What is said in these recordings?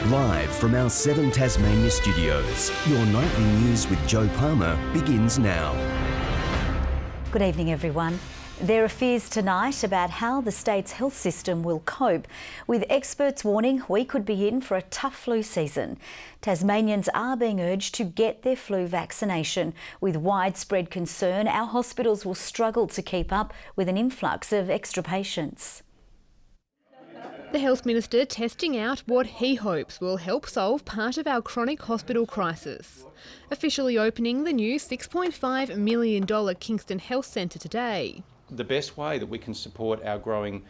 Live from our 7 Tasmania studios, your nightly news with Joe Palmer begins now. Good evening, everyone. There are fears tonight about how the state's health system will cope, with experts warning we could be in for a tough flu season. Tasmanians are being urged to get their flu vaccination. With widespread concern, our hospitals will struggle to keep up with an influx of extra patients. The Health Minister testing out what he hopes will help solve part of our chronic hospital crisis. Officially opening the new $6.5 million Kingston Health Centre today. The best way that we can support our growing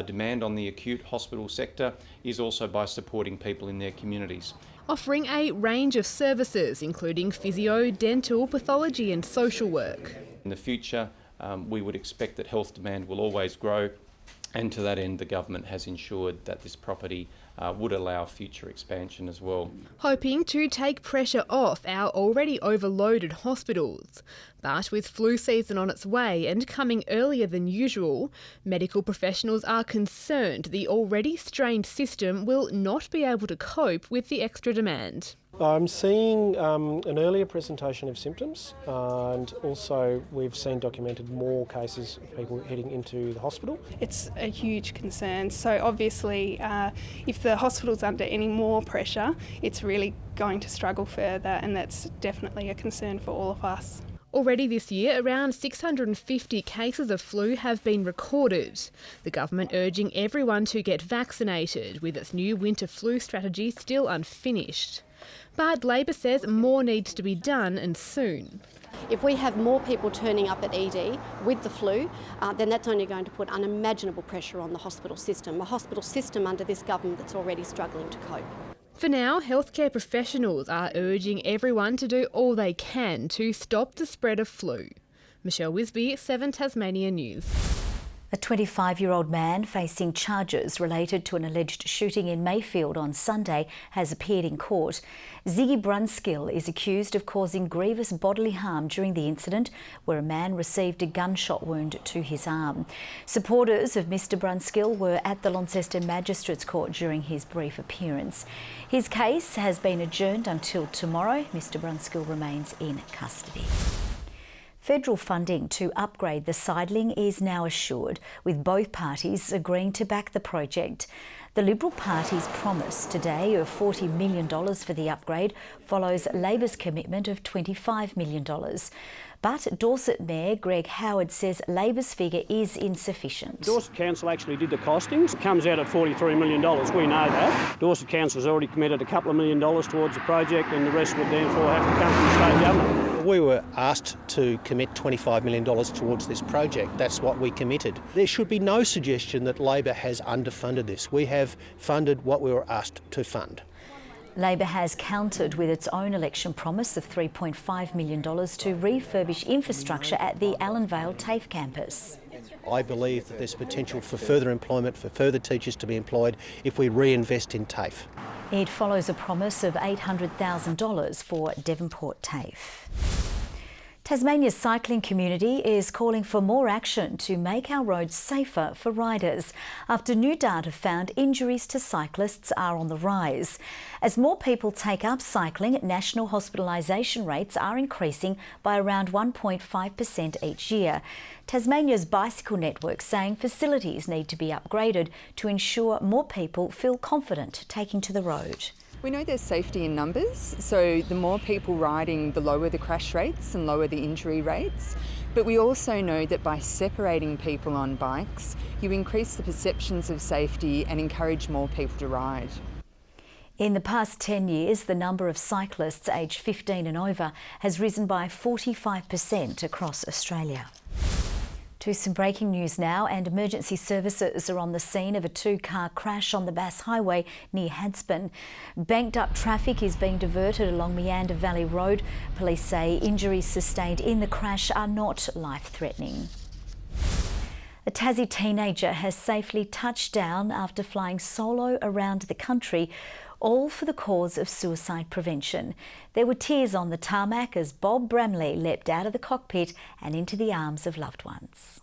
demand on the acute hospital sector is also by supporting people in their communities. Offering a range of services including physio, dental, pathology and social work. In the future, we would expect that health demand will always grow, and to that end the government has ensured that this property would allow future expansion as well. Hoping to take pressure off our already overloaded hospitals. But with flu season on its way and coming earlier than usual, medical professionals are concerned the already strained system will not be able to cope with the extra demand. I'm seeing an earlier presentation of symptoms, and also we've seen documented more cases of people heading into the hospital. It's a huge concern. So obviously if the hospital's under any more pressure, it's really going to struggle further, and that's definitely a concern for all of us. Already this year, around 650 cases of flu have been recorded. The government urging everyone to get vaccinated, with its new winter flu strategy still unfinished. But Labor says more needs to be done, and soon. If we have more people turning up at ED with the flu, then that's only going to put unimaginable pressure on the hospital system, a hospital system under this government that's already struggling to cope. For now, healthcare professionals are urging everyone to do all they can to stop the spread of flu. Michelle Wisby, 7 Tasmania News. A 25-year-old man facing charges related to an alleged shooting in Mayfield on Sunday has appeared in court. Ziggy Brunskill is accused of causing grievous bodily harm during the incident, where a man received a gunshot wound to his arm. Supporters of Mr Brunskill were at the Launceston Magistrates Court during his brief appearance. His case has been adjourned until tomorrow. Mr Brunskill remains in custody. Federal funding to upgrade the sidling is now assured, with both parties agreeing to back the project. The Liberal Party's promise today of $40 million for the upgrade follows Labor's commitment of $25 million. But Dorset Mayor Greg Howard says Labor's figure is insufficient. Dorset Council actually did the costings. It comes out at $43 million, we know that. Dorset Council's already committed a couple of $1 million towards the project, and the rest would therefore have to come from the state government. We were asked to commit $25 million towards this project. That's what we committed. There should be no suggestion that Labor has underfunded this. We have funded what we were asked to fund. Labor has countered with its own election promise of $3.5 million to refurbish infrastructure at the Allenvale TAFE campus. I believe that there's potential for further employment, for further teachers to be employed if we reinvest in TAFE. It follows a promise of $800,000 for Devonport TAFE. Tasmania's cycling community is calling for more action to make our roads safer for riders, after new data found injuries to cyclists are on the rise. As more people take up cycling, national hospitalisation rates are increasing by around 1.5% each year. Tasmania's bicycle network saying facilities need to be upgraded to ensure more people feel confident taking to the road. We know there's safety in numbers, so the more people riding, the lower the crash rates and lower the injury rates. But we also know that by separating people on bikes, you increase the perceptions of safety and encourage more people to ride. In the past 10 years, the number of cyclists aged 15 and over has risen by 45% across Australia. To some breaking news now, and emergency services are on the scene of a 2-car crash on the Bass Highway near Hadspen. Banked up traffic is being diverted along Meander Valley Road. Police say injuries sustained in the crash are not life-threatening. A Tassie teenager has safely touched down after flying solo around the country, all for the cause of suicide prevention. There were tears on the tarmac as Bob Bramley leapt out of the cockpit and into the arms of loved ones.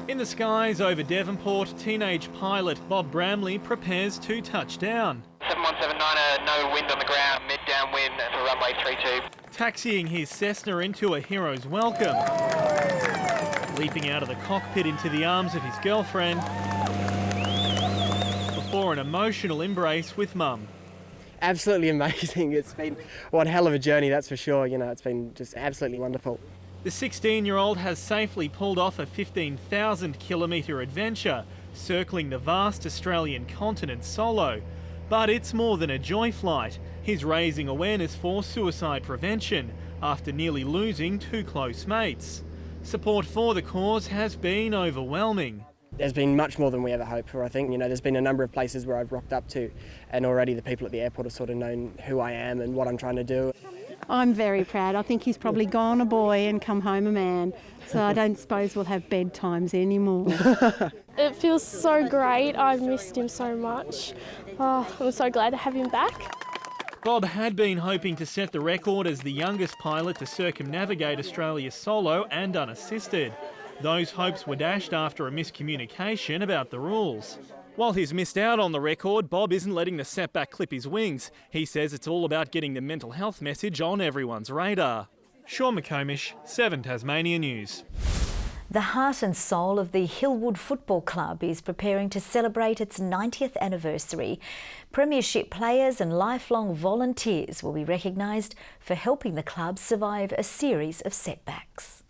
In the skies over Devonport, teenage pilot Bob Bramley prepares to touch down. 7179, no wind on the ground, mid downwind for runway 32. Taxiing his Cessna into a hero's welcome. Leaping out of the cockpit into the arms of his girlfriend before an emotional embrace with Mum. Absolutely amazing. It's been one hell of a journey, that's for sure. You know, it's been just absolutely wonderful. The 16-year-old has safely pulled off a 15,000-kilometre adventure, circling the vast Australian continent solo. But it's more than a joy flight. He's raising awareness for suicide prevention after nearly losing two close mates. Support for the cause has been overwhelming. There's been much more than we ever hoped for, I think. You know, there's been a number of places where I've rocked up to, and already the people at the airport have sort of known who I am and what I'm trying to do. I'm very proud. I think he's probably gone a boy and come home a man, so I don't suppose we'll have bedtimes anymore. It feels so great. I've missed him so much. Oh, I'm so glad to have him back. Bob had been hoping to set the record as the youngest pilot to circumnavigate Australia solo and unassisted. Those hopes were dashed after a miscommunication about the rules. While he's missed out on the record, Bob isn't letting the setback clip his wings. He says it's all about getting the mental health message on everyone's radar. Sean McComish, 7 Tasmania News. The heart and soul of the Hillwood Football Club is preparing to celebrate its 90th anniversary. Premiership players and lifelong volunteers will be recognised for helping the club survive a series of setbacks.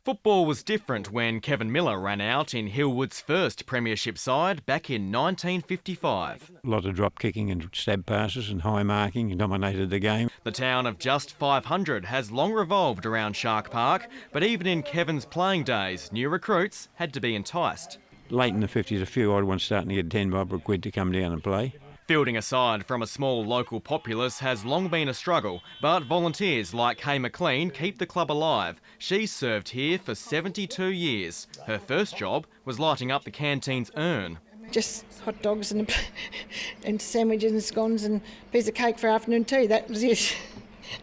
Football was different when Kevin Miller ran out in Hillwood's first premiership side back in 1955. A lot of drop kicking and stab passes and high marking dominated the game. The town of just 500 has long revolved around Shark Park, but even in Kevin's playing days, new recruits had to be enticed. Late in the 50s, a few odd ones starting to get 10 bob a quid to come down and play. Fielding a side from a small local populace has long been a struggle, but volunteers like Kay McLean keep the club alive. She's served here for 72 years. Her first job was lighting up the canteen's urn. Just hot dogs and sandwiches and scones and a piece of cake for afternoon tea, that was it.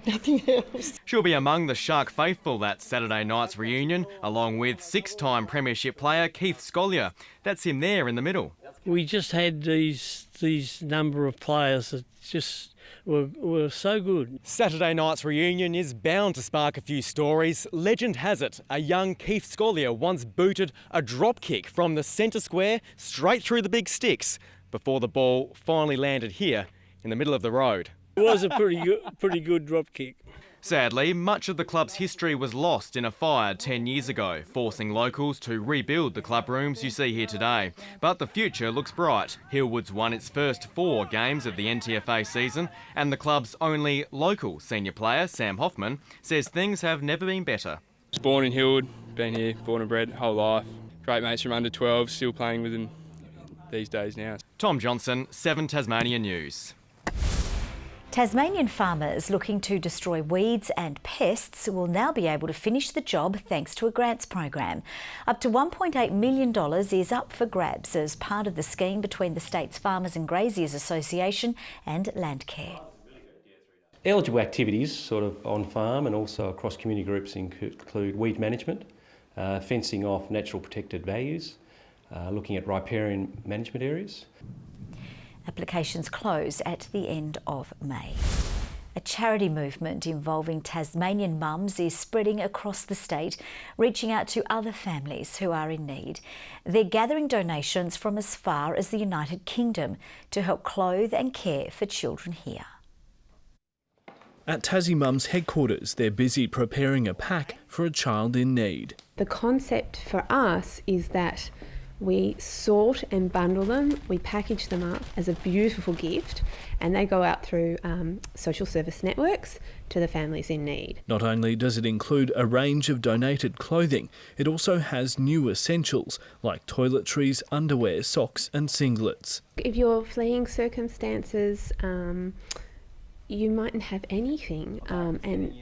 Nothing else. She'll be among the Shark faithful at Saturday night's reunion, along with 6-time premiership player Keith Scollier. That's him there in the middle. We just had these number of players that just were so good. Saturday night's reunion is bound to spark a few stories. Legend has it, a young Keith Scollier once booted a drop kick from the centre square straight through the big sticks before the ball finally landed here in the middle of the road. It was a pretty good drop kick. Sadly, much of the club's history was lost in a fire 10 years ago, forcing locals to rebuild the club rooms you see here today. But the future looks bright. Hillwood's won its first 4 games of the NTFA season, and the club's only local senior player, Sam Hoffman, says things have never been better. Born in Hillwood, been here, born and bred, whole life. Great mates from under 12, still playing with them these days now. Tom Johnson, 7 Tasmania News. Tasmanian farmers looking to destroy weeds and pests will now be able to finish the job thanks to a grants program. Up to $1.8 million is up for grabs as part of the scheme between the state's Farmers and Graziers Association and Landcare. Eligible activities sort of on farm and also across community groups include weed management, fencing off natural protected values, looking at riparian management areas. Applications close at the end of May. A charity movement involving Tasmanian mums is spreading across the state, reaching out to other families who are in need. They're gathering donations from as far as the United Kingdom to help clothe and care for children here. At Tassie Mums headquarters, they're busy preparing a pack for a child in need. The concept for us is that we sort and bundle them, we package them up as a beautiful gift, and they go out through social service networks to the families in need. Not only does it include a range of donated clothing, it also has new essentials like toiletries, underwear, socks and singlets. If you're fleeing circumstances, you mightn't have anything, and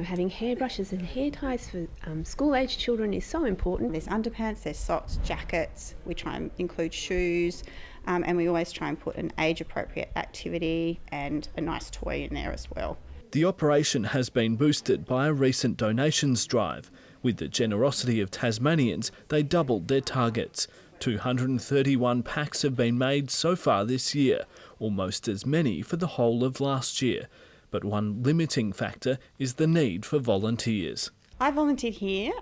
having hairbrushes and hair ties for school-aged children is so important. There's underpants, there's socks, jackets, we try and include shoes, and we always try and put an age-appropriate activity and a nice toy in there as well. The operation has been boosted by a recent donations drive. With the generosity of Tasmanians, they doubled their targets. 231 packs have been made so far this year, almost as many for the whole of last year. But one limiting factor is the need for volunteers. I volunteered here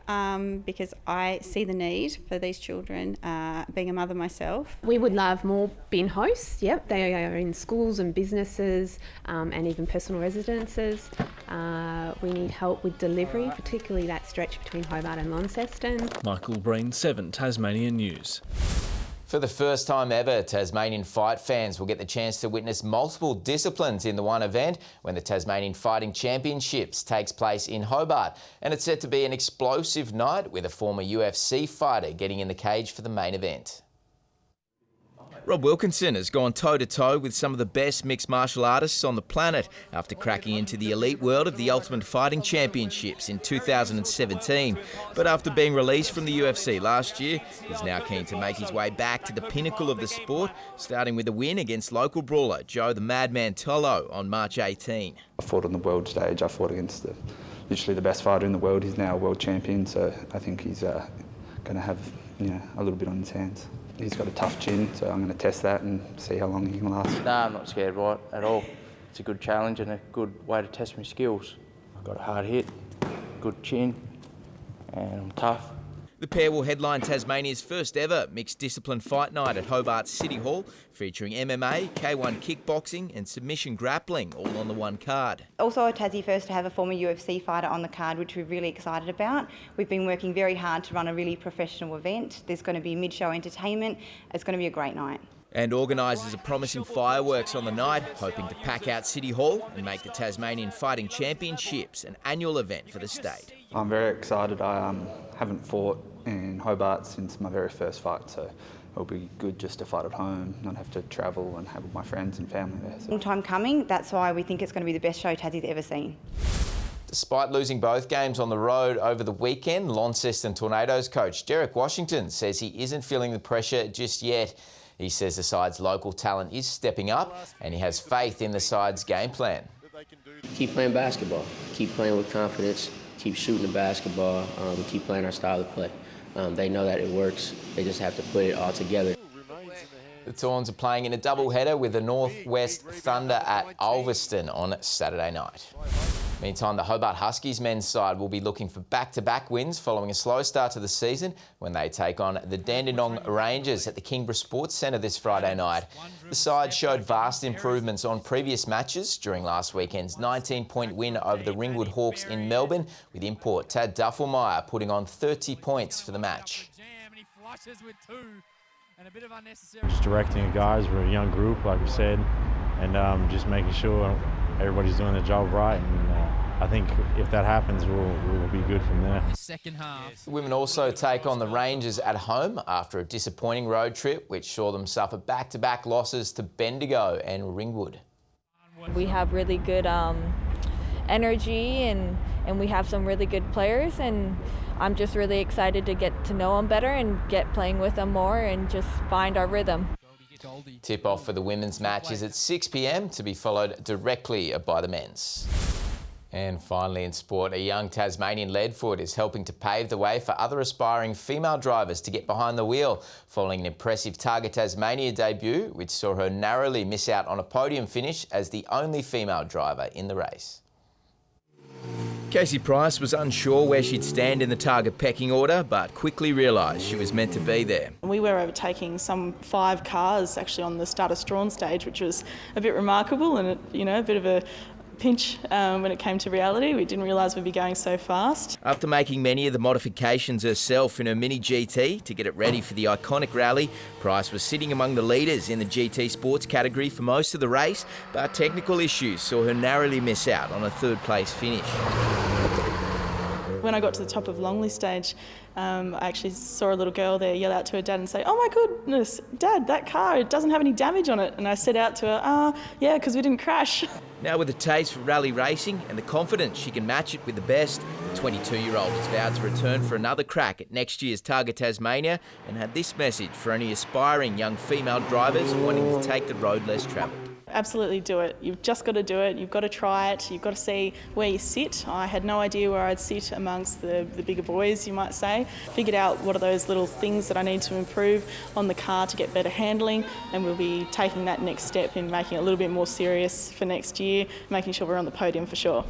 because I see the need for these children, being a mother myself. We would love more bin hosts. Yep, they are in schools and businesses and even personal residences. We need help with delivery, particularly that stretch between Hobart and Launceston. Michael Breen, 7 Tasmanian News. For the first time ever, Tasmanian fight fans will get the chance to witness multiple disciplines in the one event when the Tasmanian Fighting Championships takes place in Hobart. And it's set to be an explosive night with a former UFC fighter getting in the cage for the main event. Rob Wilkinson has gone toe-to-toe with some of the best mixed martial artists on the planet after cracking into the elite world of the Ultimate Fighting Championships in 2017. But after being released from the UFC last year, he's now keen to make his way back to the pinnacle of the sport, starting with a win against local brawler Joe the Madman Tolo on March 18. I fought on the world stage. I fought against literally the best fighter in the world. He's now a world champion, so I think he's going to have a little bit on his hands. He's got a tough chin, so I'm going to test that and see how long he can last. No, I'm not scared at all. It's a good challenge and a good way to test my skills. I've got a hard hit, good chin, and I'm tough. The pair will headline Tasmania's first ever mixed discipline fight night at Hobart City Hall, featuring MMA, K1 kickboxing and submission grappling, all on the one card. Also a Tassie first to have a former UFC fighter on the card, which we're really excited about. We've been working very hard to run a really professional event. There's going to be mid-show entertainment. It's going to be a great night. And organisers are promising fireworks on the night, hoping to pack out City Hall and make the Tasmanian Fighting Championships an annual event for the state. I'm very excited. I haven't fought in Hobart since my very first fight, so it'll be good just to fight at home, not have to travel and have my friends and family there. So. Long time coming, that's why we think it's going to be the best show Tassie's ever seen. Despite losing both games on the road over the weekend, Launceston Tornados coach Derek Washington says he isn't feeling the pressure just yet. He says the side's local talent is stepping up and he has faith in the side's game plan. Keep playing basketball, keep playing with confidence, keep shooting the basketball, keep playing our style of play. They know that it works, they just have to put it all together. The Tawns are playing in a doubleheader with the Northwest Thunder at Ulverston on Saturday night. Meantime, the Hobart Huskies men's side will be looking for back-to-back wins following a slow start to the season when they take on the Dandenong Rangers at the Kingborough Sports Centre this Friday night. The side showed vast improvements on previous matches during last weekend's 19-point win over the Ringwood Hawks in Melbourne, with import Tad Duffelmeyer putting on 30 points for the match. Just directing the guys, we're a young group, like we said, and just making sure everybody's doing their job right. And I think if that happens, we'll be good from there. The women also take on the Rangers at home after a disappointing road trip, which saw them suffer back-to-back losses to Bendigo and Ringwood. We have really good energy and we have some really good players, and I'm just really excited to get to know them better and get playing with them more and just find our rhythm. Tip-off for the women's match is at 6 p.m. to be followed directly by the men's. And finally in sport, a young Tasmanian leadfoot is helping to pave the way for other aspiring female drivers to get behind the wheel following an impressive Targa Tasmania debut, which saw her narrowly miss out on a podium finish as the only female driver in the race. Casey Price was unsure where she'd stand in the Targa pecking order, but quickly realised she was meant to be there. We were overtaking some 5 cars actually on the starter strawn stage, which was a bit remarkable and a bit of a pinch when it came to reality. We didn't realise we'd be going so fast. After making many of the modifications herself in her Mini GT to get it ready for the iconic rally, Price was sitting among the leaders in the GT Sports category for most of the race, but technical issues saw her narrowly miss out on a third-place finish. When I got to the top of Longley stage, I actually saw a little girl there yell out to her dad and say, "Oh my goodness, Dad, that car, it doesn't have any damage on it." And I said out to her, yeah, because we didn't crash. Now with a taste for rally racing and the confidence she can match it with the best, the 22-year-old has vowed to return for another crack at next year's Targa Tasmania and had this message for any aspiring young female drivers wanting to take the road less travelled. Absolutely do it. You've just got to do it. You've got to try it. You've got to see where you sit. I had no idea where I'd sit amongst the bigger boys, you might say. Figured out what are those little things that I need to improve on the car to get better handling, and we'll be taking that next step in making it a little bit more serious for next year, making sure we're on the podium for sure.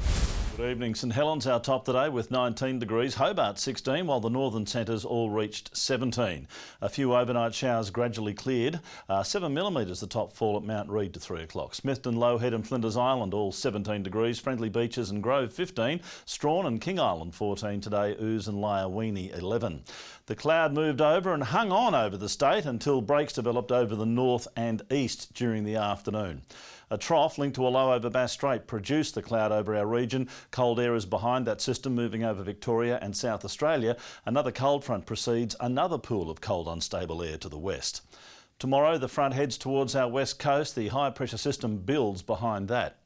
Good evening. St Helens our top today with 19 degrees, Hobart 16, while the northern centres all reached 17. A few overnight showers gradually cleared. 7 millimetres the top fall at Mount Reid to 3 o'clock. Smithton, Lowhead and Flinders Island all 17 degrees. Friendly Beaches and Grove 15. Strawn and King Island 14 today. Ouse and Lyawini 11. The cloud moved over and hung on over the state until breaks developed over the north and east during the afternoon. A trough linked to a low over Bass Strait produced the cloud over our region. Cold air is behind that system moving over Victoria and South Australia. Another cold front precedes another pool of cold unstable air to the west. Tomorrow the front heads towards our west coast. The high pressure system builds behind that.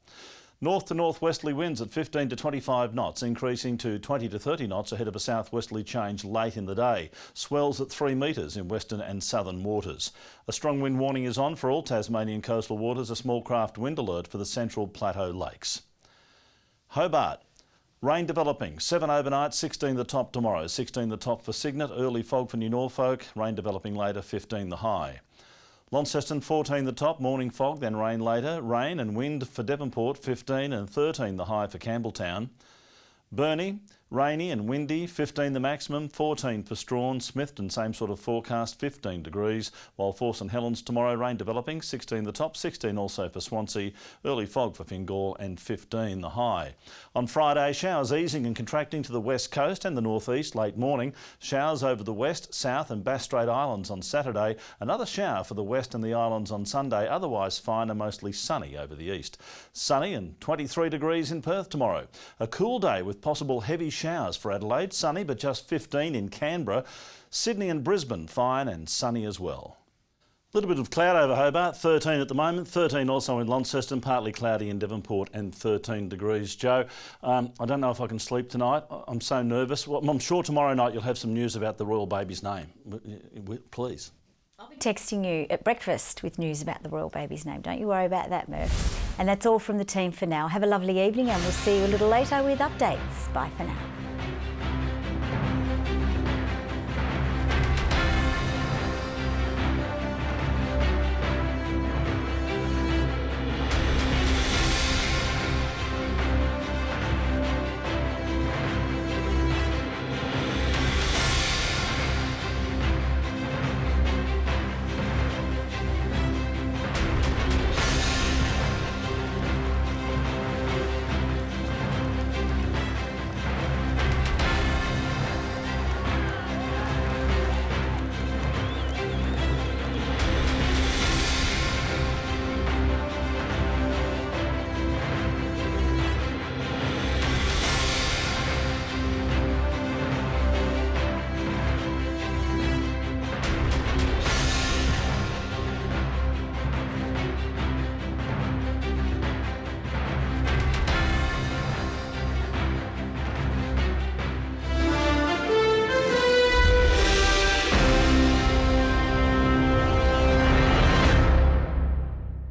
North to northwesterly winds at 15 to 25 knots, increasing to 20 to 30 knots ahead of a southwesterly change late in the day. Swells at 3 metres in western and southern waters. A strong wind warning is on for all Tasmanian coastal waters, a small craft wind alert for the central plateau lakes. Hobart. Rain developing, 7 overnight, 16 the top tomorrow, 16 the top for Cygnet, early fog for New Norfolk, rain developing later, 15 the high. Launceston 14 the top, morning fog, then rain later. Rain and wind for Devonport 15 and 13 the high for Campbelltown. Burnie, rainy and windy, 15 the maximum, 14 for Strawn. Smithton, same sort of forecast, 15 degrees. While for St Helens tomorrow, rain developing, 16 the top, 16 also for Swansea. Early fog for Fingal and 15 the high. On Friday, showers easing and contracting to the west coast and the northeast late morning. Showers over the west, south and Bass Strait Islands on Saturday. Another shower for the west and the islands on Sunday. Otherwise fine and mostly sunny over the east. Sunny and 23 degrees in Perth tomorrow. A cool day with possible heavy showers for Adelaide. Sunny but just 15 in Canberra. Sydney and Brisbane fine and sunny as well. A little bit of cloud over Hobart, 13 at the moment, 13 also in Launceston, partly cloudy in Devonport and 13 degrees. Joe, I don't know if I can sleep tonight. I'm so nervous. Well, I'm sure tomorrow night you'll have some news about the royal baby's name. Please. I'll be texting you at breakfast with news about the royal baby's name. Don't you worry about that, Murph. And that's all from the team for now. Have a lovely evening and we'll see you a little later with updates. Bye for now.